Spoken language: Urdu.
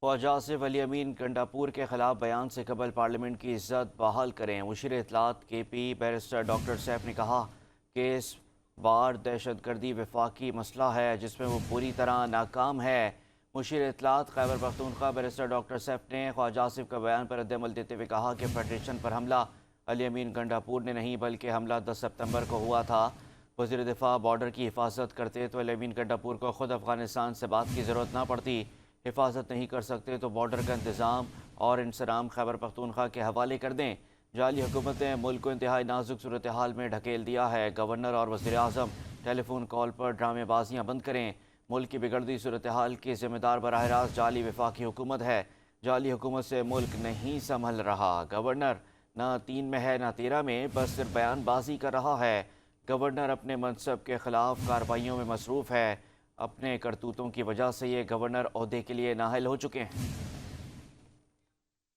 خواجہ آصف علی امین گنڈاپور کے خلاف بیان سے قبل پارلیمنٹ کی عزت بحال کریں۔ مشیر اطلاعات کے پی بیرسٹر ڈاکٹر سیف نے کہا کہ اس بار دہشت گردی وفاقی مسئلہ ہے جس میں وہ پوری طرح ناکام ہے۔ مشیر اطلاعات Khyber Pakhtunkhwa barrister doctor safe نے خواجہ آصف کے بیان پر رد عمل دیتے ہوئے کہا کہ فیڈریشن پر حملہ علی امین گنڈاپور نے نہیں بلکہ حملہ 10 ستمبر کو ہوا تھا۔ وزیر دفاع بارڈر کی حفاظت کرتے تو علی امین گنڈاپور کو خود افغانستان سے بات کی ضرورت نہ پڑتی۔ حفاظت نہیں کر سکتے تو بارڈر کا انتظام اور انصرام خیبر پختونخوا کے حوالے کر دیں۔ جعلی حکومت نے ملک کو انتہائی نازک صورتحال میں ڈھکیل دیا ہے۔ گورنر اور وزیر اعظم ٹیلی فون کال پر ڈرامے بازیاں بند کریں۔ ملک کی بگڑتی صورتحال کی ذمہ دار براہ راست جعلی وفاقی حکومت ہے۔ جعلی حکومت سے ملک نہیں سنبھل رہا۔ گورنر نہ 3 میں ہے نہ 13 میں، بس صرف بیان بازی کر رہا ہے۔ گورنر اپنے منصب کے خلاف کارروائیوں میں مصروف ہے۔ اپنے کرتوتوں کی وجہ سے یہ گورنر عہدے کے لیے نااہل ہو چکے ہیں۔